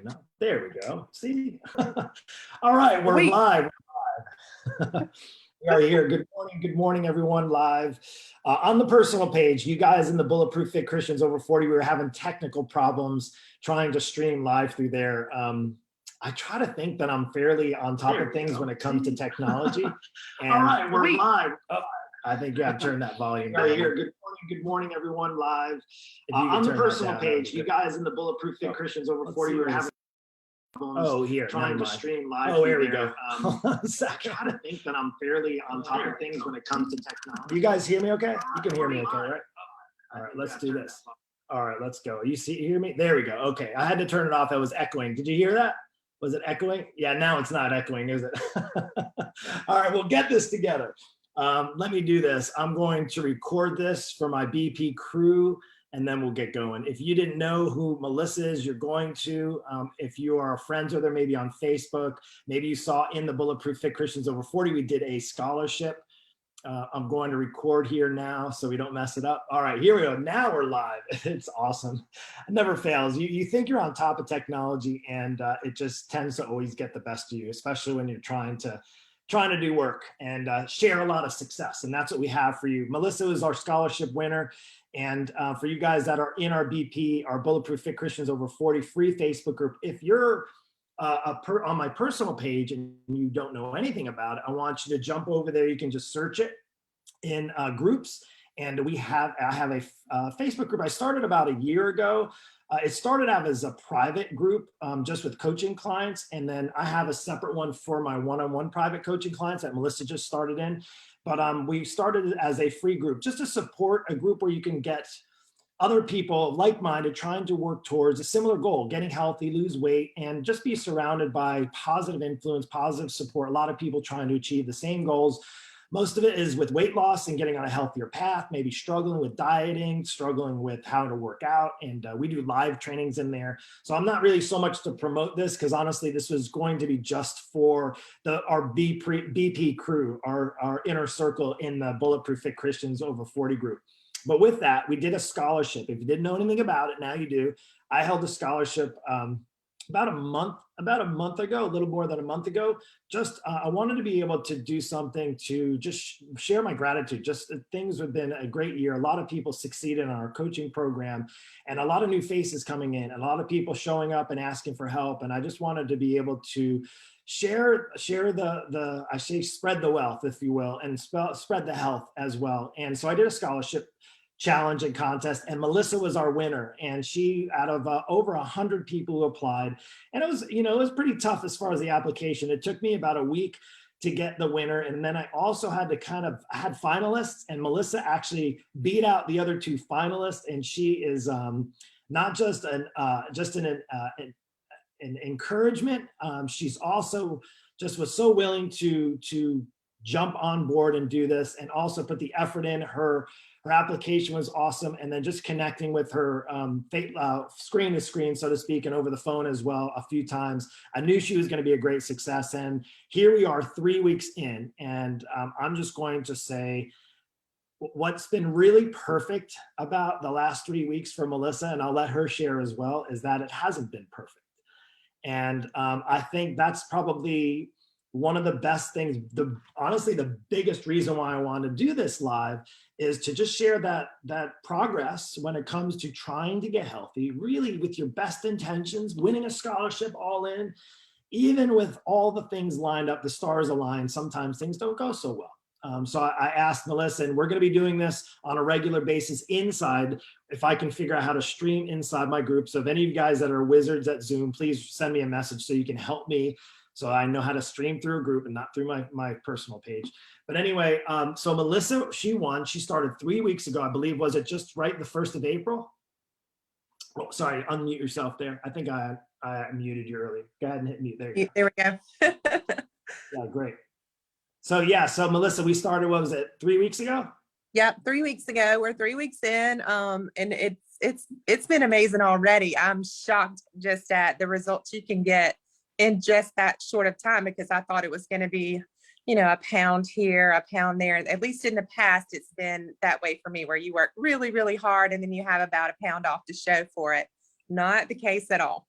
No, there we go. See? All right, we're live. We are here. Good morning, everyone. Live on the personal page. You guys in the Bulletproof Fit Christians over 40, we were having technical problems trying to stream live through there. I try to think that I'm fairly on top of things when it comes to technology. And all right, we're live. I think you have to turn that volume down. Here. Good morning, everyone. Live on the personal page. You guys in the Bulletproof Fit Christians over 40, we were having here trying to stream live. Oh, here we go. I try to think that I'm fairly on top of things when it comes to technology. You guys hear me okay? You can hear me okay, right? All right, let's do this. All right, let's go. You hear me? There we go. Okay, I had to turn it off. It was echoing. Did you hear that? Was it echoing? Yeah, now it's not echoing, is it? All right, we'll get this together. Let me do this. I'm going to record this for my BP crew, and then we'll get going. If you didn't know who Melissa is, you're going to. If you are friends with her, maybe on Facebook, maybe you saw in the Bulletproof Fit Christians over 40, we did a scholarship. I'm going to record here now so we don't mess it up. All right, here we go. Now we're live. It's awesome. It never fails. You think you're on top of technology, and it just tends to always get the best of you, especially when you're trying to do work and share a lot of success. And that's what we have for you. Melissa is our scholarship winner. And for you guys that are in our BP, our Bulletproof Fit Christians over 40 free Facebook group, if you're on my personal page and you don't know anything about it, I want you to jump over there. You can just search it in groups. And I have a Facebook group I started about a year ago. It started out as a private group just with coaching clients. And then I have a separate one for my one-on-one private coaching clients that Melissa just started in. But we started as a free group just to support a group where you can get other people like-minded trying to work towards a similar goal, getting healthy, lose weight, and just be surrounded by positive influence, positive support. A lot of people trying to achieve the same goals. Most of it is with weight loss and getting on a healthier path, maybe struggling with dieting, struggling with how to work out. And we do live trainings in there. So I'm not really so much to promote this because honestly, this was going to be just for our BP crew, our inner circle in the Bulletproof Fit Christians over 40 group. But with that, we did a scholarship. If you didn't know anything about it, now you do. I held a scholarship about a month ago, a little more than a month ago. Just I wanted to be able to do something to just share my gratitude. Just things have been a great year. A lot of people succeeded in our coaching program, and a lot of new faces coming in, a lot of people showing up and asking for help. And I just wanted to be able to share spread the wealth, if you will, and spread the health as well. And so I did a scholarship challenge and contest, and Melissa was our winner. And she, out of over 100 people who applied, and it was pretty tough as far as the application. It took me about a week to get the winner. And then I also had to I had finalists, and Melissa actually beat out the other two finalists. And she is not just an encouragement. She's also just was so willing to jump on board and do this, and also put the effort in. Her application was awesome. And then just connecting with her screen to screen, so to speak, and over the phone as well a few times. I knew she was going to be a great success. And here we are 3 weeks in. And I'm just going to say what's been really perfect about the last 3 weeks for Melissa, and I'll let her share as well, is that it hasn't been perfect. And I think that's probably one of the best things. Honestly, the biggest reason why I want to do this live is to just share that progress when it comes to trying to get healthy, really with your best intentions, winning a scholarship all in, even with all the things lined up, the stars aligned, sometimes things don't go so well. So I asked Melissa, and we're going to be doing this on a regular basis inside, if I can figure out how to stream inside my group. So if any of you guys that are wizards at Zoom, please send me a message so you can help me, so I know how to stream through a group and not through my personal page. But anyway, so Melissa, she won. She started 3 weeks ago, I believe. Was it just right the 1st of April? Oh, sorry, unmute yourself there. I think I muted you early. Go ahead and hit mute. There you go. There we go. Yeah, great. So Melissa, we started, what was it, 3 weeks ago? Yep, 3 weeks ago. We're 3 weeks in, and it's been amazing already. I'm shocked just at the results you can get in just that short of time, because I thought it was going to be, a pound here, a pound there. At least in the past, it's been that way for me, where you work really, really hard and then you have about a pound off to show for it. Not the case at all.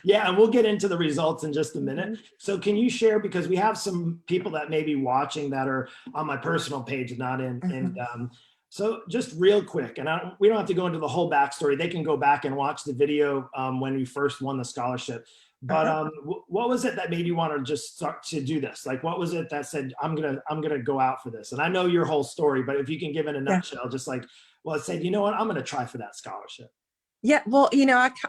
Yeah, and we'll get into the results in just a minute. Mhm. So can you share, because we have some people that may be watching that are on my personal page, not in, and Mhm. so just real quick, and we don't have to go into the whole backstory. They can go back and watch the video when we first won the scholarship. But Uh-huh. what was it that made you want to just start to do this? Like, what was it that said, I'm gonna go out for this? And I know your whole story, but if you can give it a Yeah. nutshell, just like, well, it said, you know what, I'm gonna try for that scholarship. Yeah, well,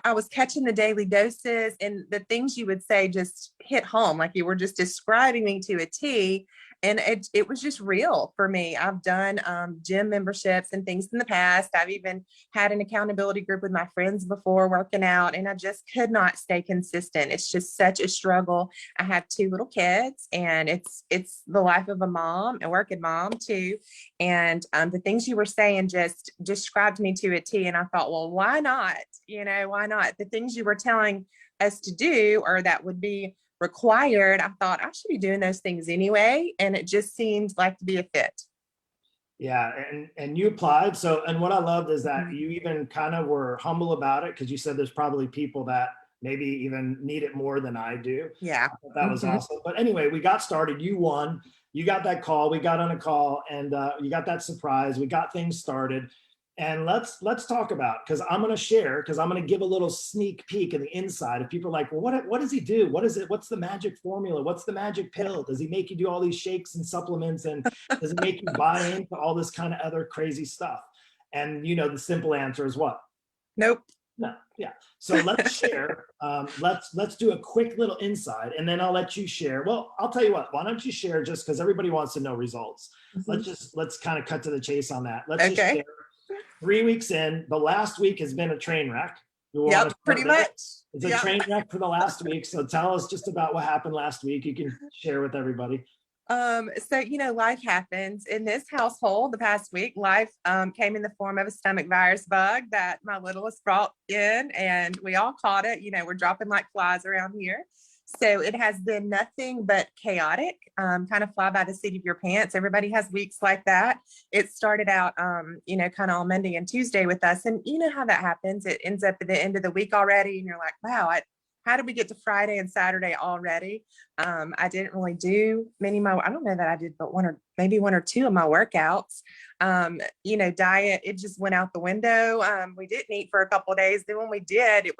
I was catching the daily doses, and the things you would say just hit home, like you were just describing me to a T. And it was just real for me. I've done gym memberships and things in the past. I've even had an accountability group with my friends before working out, and I just could not stay consistent. It's just such a struggle. I have two little kids, and it's the life of a mom and working mom too. And the things you were saying just described me to a T. And I thought, well, why not? Why not? The things you were telling us to do, or that would be required, I thought I should be doing those things anyway. And it just seemed like to be a fit. Yeah, and you applied. So, and what I loved is that Mhm. you even kind of were humble about it, because you said there's probably people that maybe even need it more than I do. Yeah. I thought that was Hmm. awesome. But anyway, we got started. You won. You got that call. We got on a call, and you got that surprise. We got things started. And let's talk about, because I'm going to share, because I'm going to give a little sneak peek of the inside. If people are like, well, what does he do? What is it? What's the magic formula? What's the magic Yeah. pill? Does he make you do all these shakes and supplements, and does it make you buy into all this kind of other crazy stuff? And the simple answer is what? Nope. No. Yeah. So let's share. Let's do a quick little inside, and then I'll let you share. Well, I'll tell you what. Why don't you share, just because everybody wants to know results? Mhm. Let's kind of cut to the chase on that. Let's just Okay. share. 3 weeks in, the last week has been a train wreck. You want Yep. to start Pretty there? much. It's a Yep. train wreck for the last week. So tell us just about what happened last week. You can share with everybody. So life happens in this household. The past week, life came in the form of a stomach virus bug that my littlest brought in, and we all caught it. We're dropping like flies around here. So it has been nothing but chaotic, kind of fly by the seat of your pants. Everybody has weeks like that. It started out, kind of on Monday and Tuesday with us. And you know how that happens. It ends up at the end of the week already. And you're like, wow, how did we get to Friday and Saturday already? I didn't really do many of I don't know that I did, but maybe one or two of my workouts. Diet, it just went out the window. We didn't eat for a couple of days. Then when we did,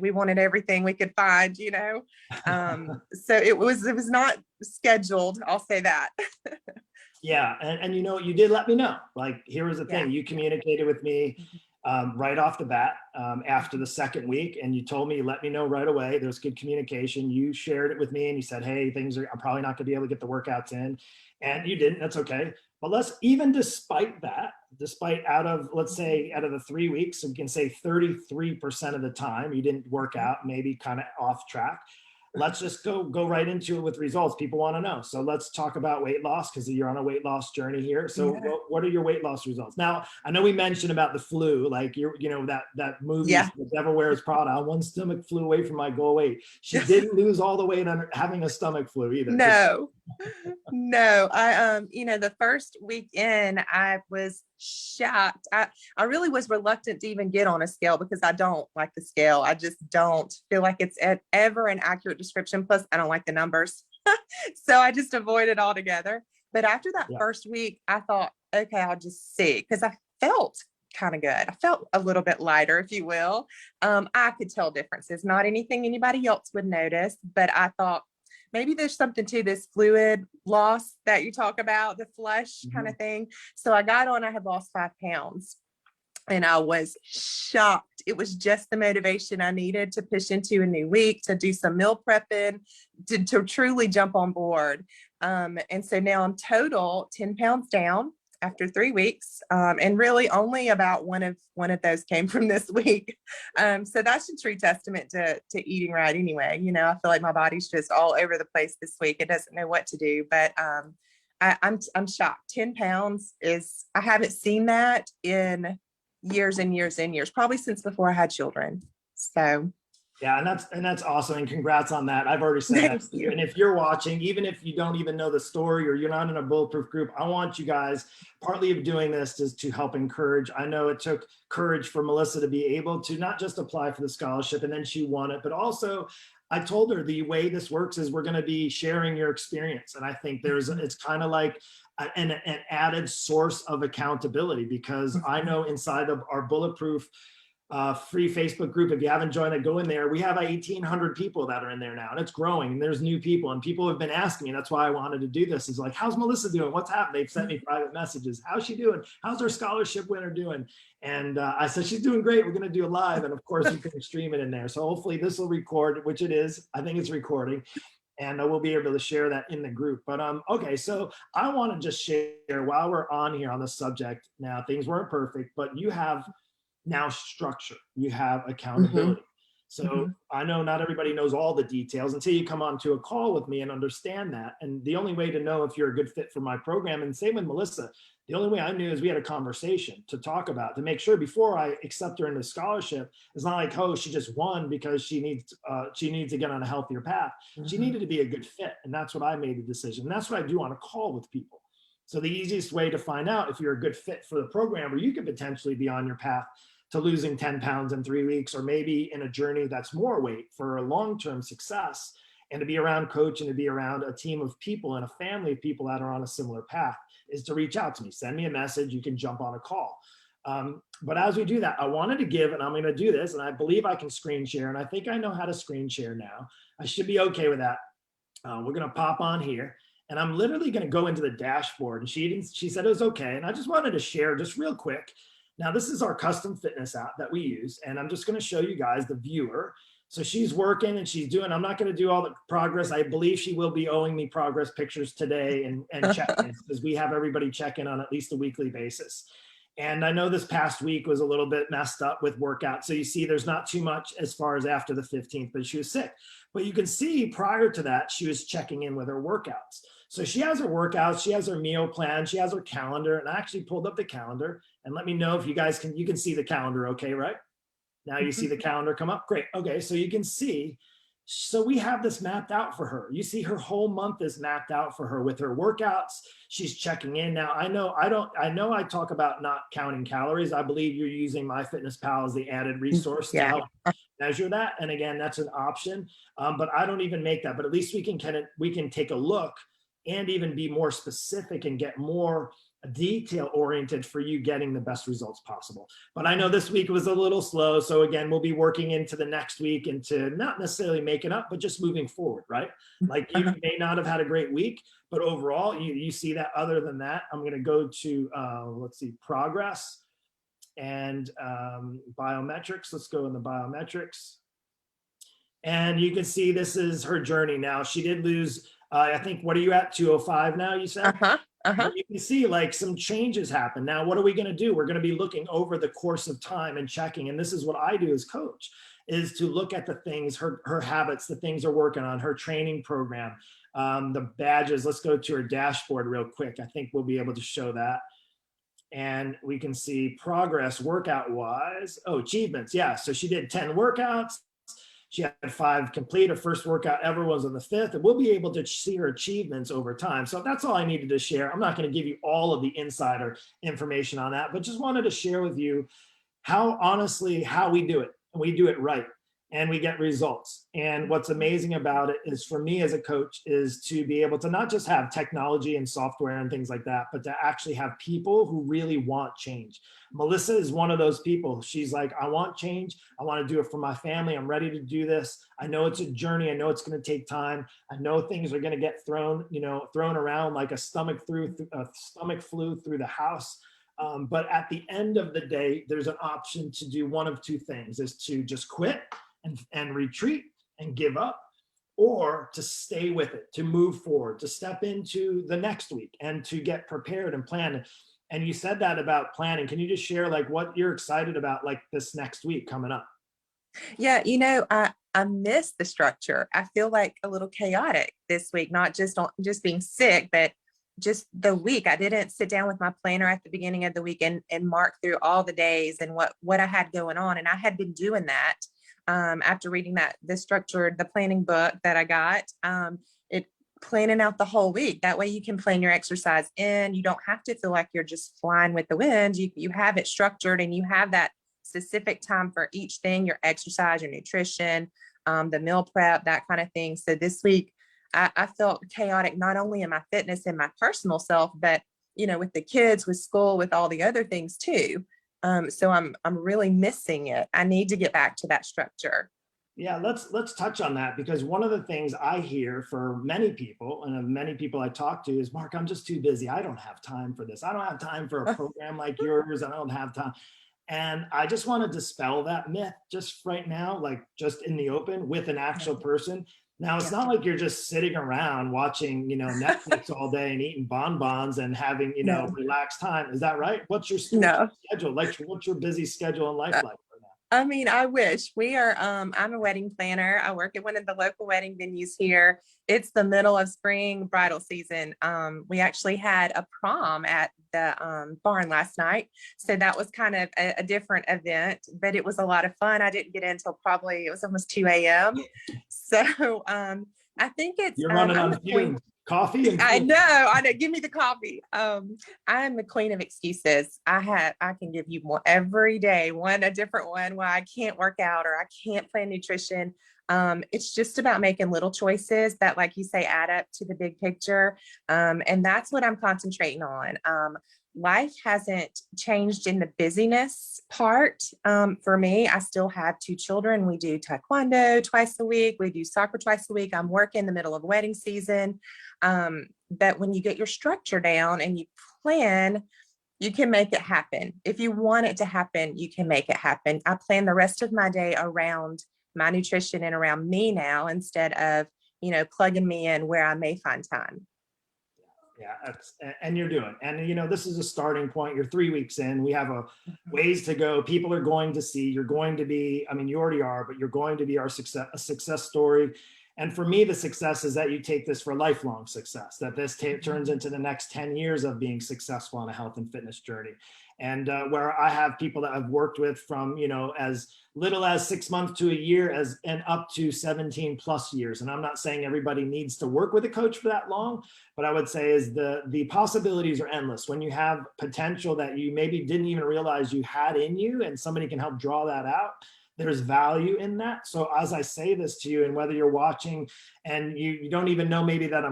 we wanted everything we could find. So it was not scheduled. I'll say that. Yeah, and you did let me know. Like, here was the Yeah. thing. You communicated with me right off the bat after the second week, and you told me, you let me know right away. There was good communication. You shared it with me, and you said, hey, I'm probably not gonna be able to get the workouts in. And you didn't. That's okay. But even despite that, let's say, out of the 3 weeks, we can say 33% of the time you didn't work out, maybe kind of off track. Let's just go right into it with results. People want to know. So let's talk about weight loss, because you're on a weight loss journey here. So Yeah. what are your weight loss results? Now, I know we mentioned about the flu, like that movie, Yeah. The Devil Wears Prada. One stomach flew away from my goal weight. She didn't lose all the weight under having a stomach flu either. No. No, the first week in, I was shocked. I really was reluctant to even get on a scale, because I don't like the scale. I just don't feel like it's ever an accurate description. Plus, I don't like the numbers. So I just avoid it altogether. But after that Yeah. first week, I thought, okay, I'll just see, because I felt kind of good. I felt a little bit lighter, if you will. I could tell differences, not anything anybody else would notice, but I thought, maybe there's something to this fluid loss that you talk about, the flush kind Mhm. of thing. So I got on, I had lost 5 pounds, and I was shocked. It was just the motivation I needed to push into a new week, to do some meal prepping, to truly jump on board. And so now I'm total 10 pounds down after 3 weeks. And really only about one of those came from this week. So that's a true testament to eating right anyway. I feel like my body's just all over the place this week. It doesn't know what to do, but I'm shocked. 10 pounds I haven't seen that in years and years and years, probably since before I had children. So Yeah, and that's awesome. And congrats on that. I've already said that. Thank you. And if you're watching, even if you don't even know the story or you're not in a Bulletproof group, I want you guys, partly of doing this is to help encourage. I know it took courage for Melissa to be able to not just apply for the scholarship and then she won it, but also I told her the way this works is we're going to be sharing your experience. And I think it's kind of like an added source of accountability, because I know inside of our Bulletproof free Facebook group, if you haven't joined it, go in there. We have 1,800 people that are in there now, and it's growing, and there's new people, and people have been asking me. That's why I wanted to do this, is like, how's Melissa doing? What's happening? They've sent me private messages. How's she doing? How's our scholarship winner doing? And I said, she's doing great. We're going to do a live, and of course you can stream it in there. So hopefully this will record, which it is. I think it's recording, and we'll be able to share that in the group. But okay, so I want to just share, while we're on here on the subject now, things weren't perfect, but you have now structure, you have accountability. So I know not everybody knows all the details until you come onto a call with me and understand that. And the only way to know if you're a good fit for my program, and same with Melissa, the only way I knew is we had a conversation to talk about, to make sure before I accept her into scholarship, it's not like, oh, she just won because she needs to get on a healthier path. She needed to be a good fit. And that's what I made the decision. And that's what I do on a call with people. So the easiest way to find out if you're a good fit for the program, or you could potentially be on your path to losing 10 pounds in 3 weeks, or maybe in a journey that's more weight for a long-term success, and to be around coach and to be around a team of people and a family of people that are on a similar path, is to reach out to me, send me a message, you can jump on a call. But as we do that, I wanted to give, and I'm going to do this, and I believe I can screen share, and I think I know how to screen share now. I should be okay with that. We're going to pop on here, and I'm literally going to go into the dashboard, and she said it was okay. And I just wanted to share just real quick. Now, this is our custom fitness app that we use, and I'm just going to show you guys the viewer. So she's working and she's doing, I'm not going to do all the progress. I believe she will be owing me progress pictures today and check-ins, because we have everybody check in on at least a weekly basis. And I know this past week was a little bit messed up with workout. So you see there's not too much as far as after the 15th, but she was sick. But you can see prior to that, she was checking in with her workouts. So she has her workouts, she has her meal plan, she has her calendar, and I actually pulled up the calendar, and let me know if you guys you can see the calendar, okay, right? Now you see the calendar come up, great. Okay, so you can see, so we have this mapped out for her. You see her whole month is mapped out for her with her workouts. She's checking in. Now I know I talk about not counting calories. I believe you're using MyFitnessPal as the added resource to help measure that. And again, that's an option, but I don't even make that, but at least we can take a look and even be more specific and get more detail oriented for you getting the best results possible. But I know this week was a little slow. So again, we'll be working into the next week into not necessarily making up, but just moving forward, right? Like you may not have had a great week, but overall you see that. Other than that, I'm going to go to, let's see, progress and biometrics. Let's go in the biometrics. And you can see this is her journey. Now she did lose, I think, what are you at? 205 now, you said? You can see like some changes happen. Now, what are we going to do? We're going to be looking over the course of time and checking. And this is what I do as coach, is to look at the things, her habits, the things they're working on, her training program, the badges. Let's go to her dashboard real quick. I think we'll be able to show that. And we can see progress workout wise. Oh, achievements. Yeah. So she did 10 workouts. She had 5 complete. Her first workout ever was on the 5th, and we'll be able to see her achievements over time. So that's all I needed to share. I'm not going to give you all of the insider information on that, but just wanted to share with you how honestly, how we do it. And we do it right, and we get results. And what's amazing about it is, for me as a coach, is to be able to not just have technology and software and things like that, but to actually have people who really want change. Melissa is one of those people. She's like, I want change. I want to do it for my family. I'm ready to do this. I know it's a journey. I know it's going to take time. I know things are going to get thrown around like a stomach flu through the house. But at the end of the day, there's an option to do one of two things: is to just quit and retreat and give up, or to stay with it, to move forward, to step into the next week and to get prepared and plan. And you said that about planning. Can you just share like what you're excited about, like this next week coming up? Yeah, I miss the structure. I feel like a little chaotic this week, not just being sick, but just the week. I didn't sit down with my planner at the beginning of the week and mark through all the days and what I had going on. And I had been doing that after reading the planning book that I got, it planning out the whole week. That way you can plan your exercise in. You don't have to feel like you're just flying with the wind. You have it structured, and you have that specific time for each thing, your exercise, your nutrition, the meal prep, that kind of thing. So this week I felt chaotic, not only in my fitness and my personal self, but with the kids, with school, with all the other things too. So I'm really missing it. I need to get back to that structure. Yeah, let's touch on that, because one of the things I hear for many people, and many people I talk to, is, Mark, I'm just too busy. I don't have time for this. I don't have time for a program like yours. I don't have time. And I just want to dispel that myth just right now, like just in the open with an actual person. Now, it's not like you're just sitting around watching, Netflix all day and eating bonbons and having, relaxed time. Is that right? What's your schedule? Like, what's your busy schedule in life like right now? I mean, I wish. I'm a wedding planner. I work at one of the local wedding venues here. It's the middle of spring bridal season. We actually had a prom at the barn last night. So that was kind of a different event, but it was a lot of fun. I didn't get in until it was almost 2 a.m. So I think You're running on fumes. Coffee and I know. Give me the coffee. I'm the queen of excuses. I can give you more every day, a different one why I can't work out or I can't plan nutrition. It's just about making little choices that, like you say, add up to the big picture. And that's what I'm concentrating on. Life hasn't changed in the busyness part. For me, I still have 2 children. We do taekwondo twice a week. We do soccer twice a week. I'm working in the middle of wedding season. But when you get your structure down and you plan, you can make it happen. If you want it to happen, you can make it happen. I plan the rest of my day around my nutrition and around me now, instead of, plugging me in where I may find time. Yeah, and you're doing, and this is a starting point. You're 3 weeks in. We have a ways to go. People are going to see. You're going to be. I mean, you already are, but you're going to be a success story. And for me, the success is that you take this for lifelong success. That this turns into the next 10 years of being successful on a health and fitness journey. And where I have people that I've worked with from as little as 6 months to a year, and up to 17 plus years. And I'm not saying everybody needs to work with a coach for that long, but I would say is the possibilities are endless when you have potential that you maybe didn't even realize you had in you, and somebody can help draw that out. There's value in that. So as I say this to you, and whether you're watching and you don't even know maybe that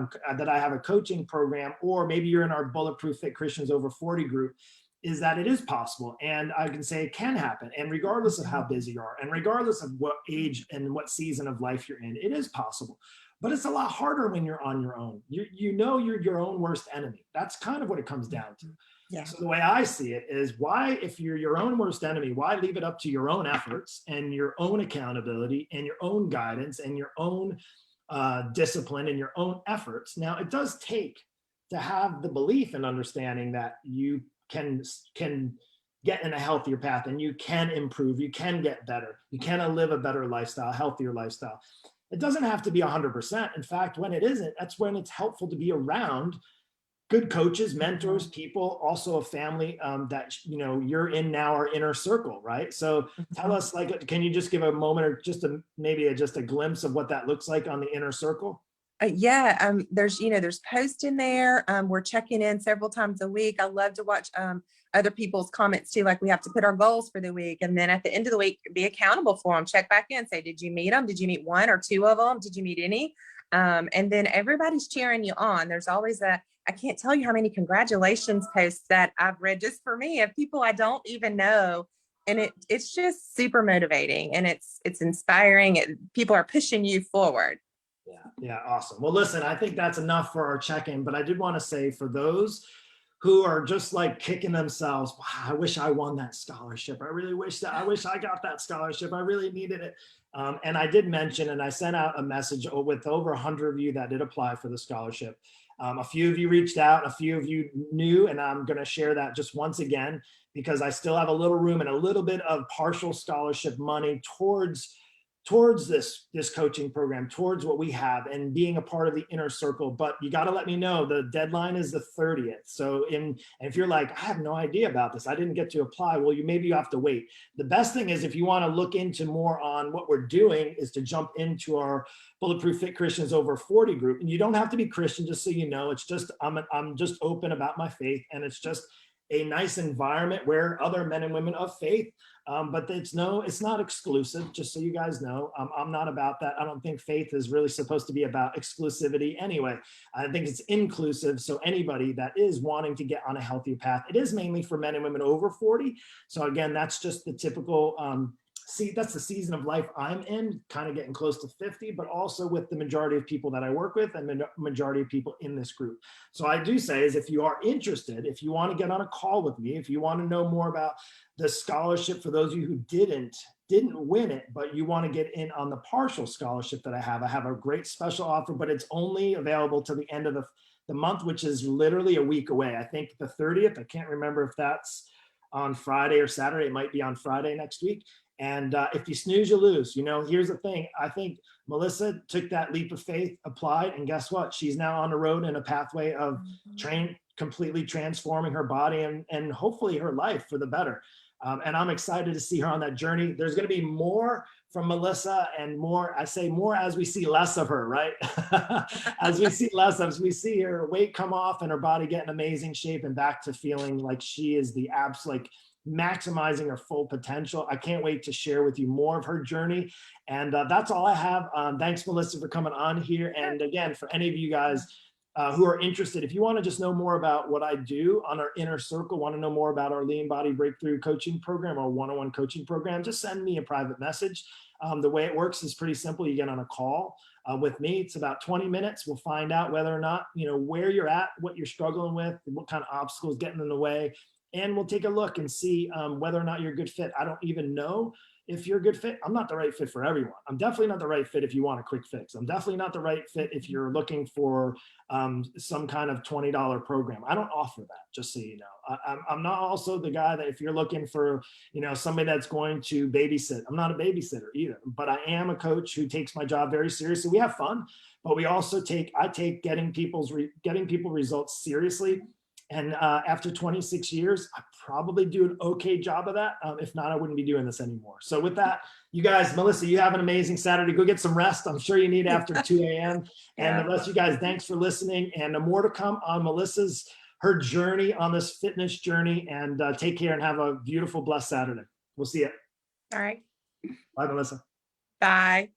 I have a coaching program, or maybe you're in our Bulletproof Fit Christians Over 40 group, is that it is possible. And I can say it can happen. And regardless of how busy you are, and regardless of what age and what season of life you're in, it is possible. But it's a lot harder when you're on your own. You're your own worst enemy. That's kind of what it comes down to. Yeah. So the way I see it is, why, if you're your own worst enemy, why leave it up to your own efforts and your own accountability and your own guidance and your own discipline and your own efforts? Now, it does take to have the belief and understanding that you can get in a healthier path, and you can improve, you can get better, you can live a better lifestyle, healthier lifestyle. It doesn't have to be 100%. In fact, when it isn't, that's when it's helpful to be around good coaches, mentors, people, also a family that you're in now, our inner circle, right? So tell us, can you just give a moment, or just a glimpse of what that looks like on the inner circle? There's posts in there. We're checking in several times a week. I love to watch other people's comments too. Like, we have to put our goals for the week, and then at the end of the week, be accountable for them. Check back in, say, did you meet them? Did you meet 1 or 2 of them? Did you meet any? And then everybody's cheering you on. There's always I can't tell you how many congratulations posts that I've read just for me of people I don't even know. And it's just super motivating, and it's inspiring. People are pushing you forward. Yeah, awesome. Well, listen, I think that's enough for our check-in, but I did want to say, for those who are just like kicking themselves, wow, I wish I won that scholarship. I wish I got that scholarship. I really needed it. And I did mention, and I sent out a message with over 100 of you that did apply for the scholarship. A few of you reached out, a few of you knew, and I'm going to share that just once again, because I still have a little room and a little bit of partial scholarship money towards towards this coaching program, towards what we have and being a part of the inner circle. But you got to let me know, the deadline is the 30th. So and if you're like, I have no idea about this, I didn't get to apply, well, maybe you have to wait. The best thing is, if you want to look into more on what we're doing, is to jump into our Bulletproof Fit Christians Over 40 group. And you don't have to be Christian, just so you know. It's just, I'm just open about my faith, and it's just a nice environment where other men and women of faith, but it's not exclusive, just so you guys know. I'm not about that. I don't think faith is really supposed to be about exclusivity anyway. I think it's inclusive. So anybody that is wanting to get on a healthy path, it is mainly for men and women over 40. So again, that's just the typical, that's the season of life I'm in, kind of getting close to 50, but also with the majority of people that I work with and the majority of people in this group. So I do say is, if you are interested, if you want to get on a call with me, if you want to know more about the scholarship for those of you who didn't win it, but you want to get in on the partial scholarship that I have a great special offer, but it's only available to the end of the month, which is literally a week away. I think the 30th, I can't remember if that's on Friday or Saturday. It might be on Friday next week. And if you snooze, you lose. Here's the thing. I think Melissa took that leap of faith, applied, and guess what? She's now on the road in a pathway of completely transforming her body and hopefully her life for the better. And I'm excited to see her on that journey. There's going to be more from Melissa, and more, I say more as we see less of her, right? As we see less of, we see her weight come off and her body get in amazing shape and back to feeling like she is the absolute, maximizing her full potential. I can't wait to share with you more of her journey. And that's all I have. Thanks, Melissa, for coming on here. And again, for any of you guys who are interested, if you want to just know more about what I do on our inner circle, want to know more about our Lean Body Breakthrough coaching program, our one-on-one coaching program, just send me a private message. The way it works is pretty simple. You get on a call with me. It's about 20 minutes. We'll find out whether or not, where you're at, what you're struggling with, what kind of obstacles getting in the way. And we'll take a look and see whether or not you're a good fit. I don't even know if you're a good fit. I'm not the right fit for everyone. I'm definitely not the right fit if you want a quick fix. I'm definitely not the right fit if you're looking for some kind of $20 program. I don't offer that, just so you know. I'm not also the guy that if you're looking for, somebody that's going to babysit. I'm not a babysitter either, but I am a coach who takes my job very seriously. We have fun, but we also I take getting people results seriously. And after 26 years, I probably do an okay job of that. If not, I wouldn't be doing this anymore. So with that, you guys, Melissa, you have an amazing Saturday. Go get some rest. I'm sure you need after 2 a.m. And the rest of you guys, thanks for listening. And more to come on her journey on this fitness journey. And take care and have a beautiful, blessed Saturday. We'll see you. All right. Bye, Melissa. Bye.